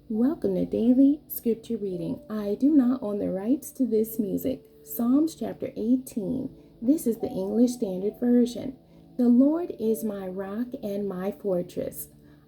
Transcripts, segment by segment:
Welcome to Daily Scripture Reading. I do not own the rights to this music. Psalms chapter 18. This is the English Standard Version. The Lord is my rock and my fortress.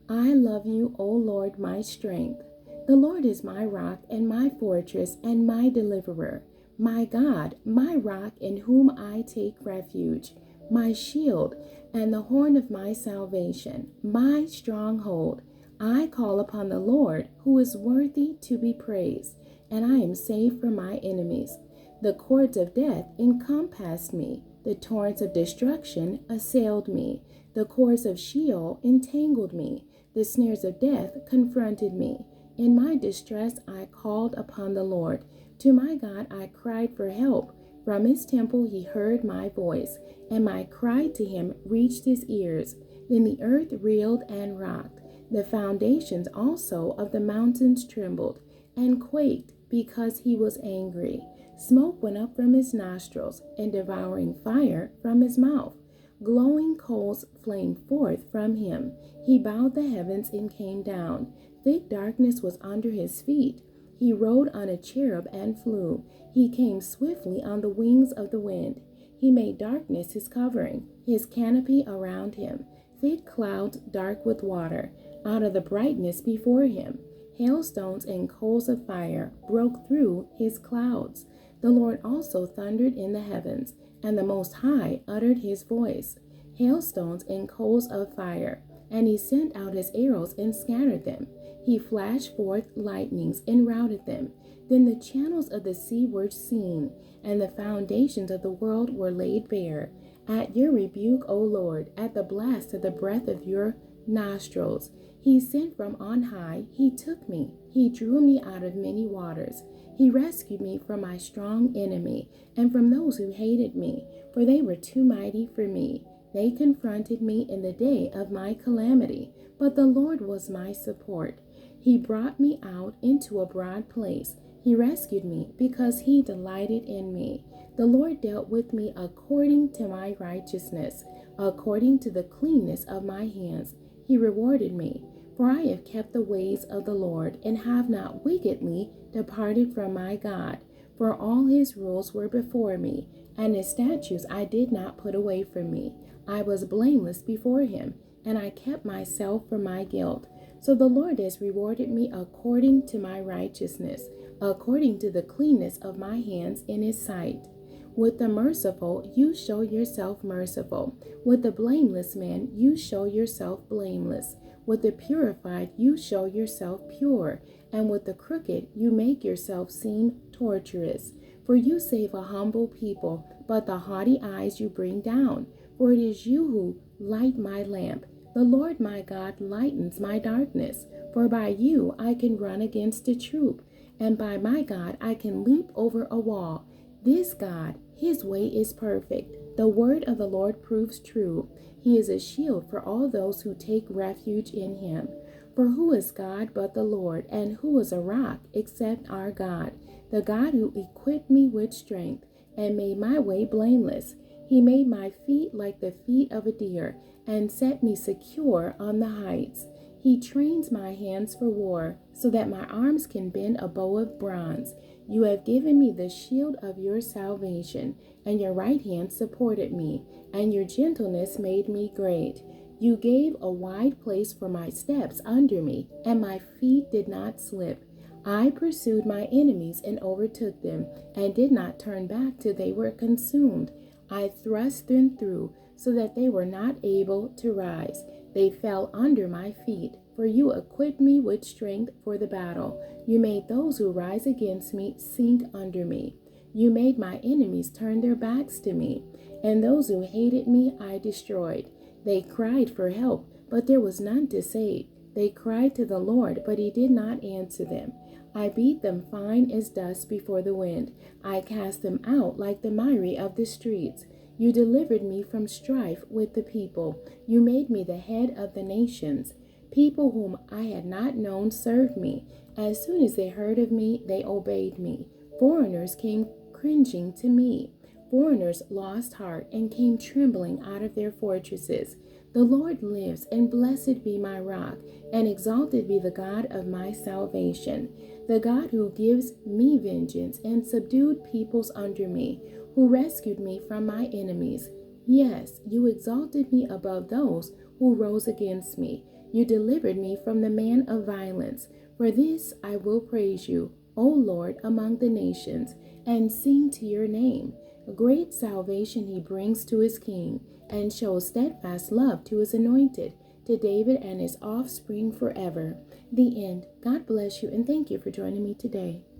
I love you, O Lord, my strength. The Lord is my rock and my fortress and my deliverer. My God, my rock in whom I take refuge. My shield and the horn of my salvation. My stronghold. I call upon the Lord, who is worthy to be praised, and I am saved from my enemies. The cords of death encompassed me. The torrents of destruction assailed me. The cords of Sheol entangled me. The snares of death confronted me. In my distress I called upon the Lord. To my God I cried for help. From his temple he heard my voice, and my cry to him reached his ears. Then the earth reeled and rocked. The foundations also of the mountains trembled and quaked because he was angry. Smoke went up from his nostrils, and devouring fire from his mouth. Glowing coals flamed forth from him. He bowed the heavens and came down. Thick darkness was under his feet. He rode on a cherub and flew. He came swiftly on the wings of the wind. He made darkness his covering, his canopy around him. Thick clouds dark with water. Out of the brightness before him, hailstones and coals of fire broke through his clouds. The Lord also thundered in the heavens, and the Most High uttered his voice. Hailstones and coals of fire, and he sent out his arrows and scattered them. He flashed forth lightnings and routed them. Then the channels of the sea were seen, and the foundations of the world were laid bare. At your rebuke, O Lord, at the blast of the breath of your nostrils, he sent from on high, he took me, he drew me out of many waters. He rescued me from my strong enemy and from those who hated me, for they were too mighty for me. They confronted me in the day of my calamity, but the Lord was my support. He brought me out into a broad place. He rescued me because he delighted in me. The Lord dealt with me according to my righteousness, according to the cleanness of my hands. He rewarded me, for I have kept the ways of the Lord, and have not wickedly departed from my God. For all his rules were before me, and his statutes I did not put away from me. I was blameless before him, and I kept myself from my guilt. So the Lord has rewarded me according to my righteousness, according to the cleanness of my hands in his sight. With the merciful, you show yourself merciful. With the blameless man, you show yourself blameless. With the purified, you show yourself pure. And with the crooked, you make yourself seem tortuous. For you save a humble people, but the haughty eyes you bring down. For it is you who light my lamp. The Lord my God lightens my darkness. For by you I can run against a troop, and by my God I can leap over a wall. This God, his way is perfect. The word of the Lord proves true. He is a shield for all those who take refuge in him. For who is God but the Lord, and who is a rock except our God, the God who equipped me with strength and made my way blameless? He made my feet like the feet of a deer and set me secure on the heights. He trains my hands for war, so that my arms can bend a bow of bronze. You have given me the shield of your salvation, and your right hand supported me, and your gentleness made me great. You gave a wide place for my steps under me, and my feet did not slip. I pursued my enemies and overtook them, and did not turn back till they were consumed. I thrust them through, so that they were not able to rise. They fell under my feet, for you equipped me with strength for the battle. You made those who rise against me sink under me. You made my enemies turn their backs to me, and those who hated me I destroyed. They cried for help, but there was none to save. They cried to the Lord, but he did not answer them. I beat them fine as dust before the wind. I cast them out like the miry of the streets. You delivered me from strife with the people. You made me the head of the nations. People whom I had not known served me. As soon as they heard of me, they obeyed me. Foreigners came cringing to me. Foreigners lost heart and came trembling out of their fortresses. The Lord lives, and blessed be my rock, and exalted be the God of my salvation, the God who gives me vengeance and subdued peoples under me, who rescued me from my enemies. Yes, you exalted me above those who rose against me. You delivered me from the man of violence. For this I will praise you, O Lord, among the nations, and sing to your name. Great salvation he brings to his king, and shows steadfast love to his anointed, to David and his offspring forever. The end. God bless you, and thank you for joining me today.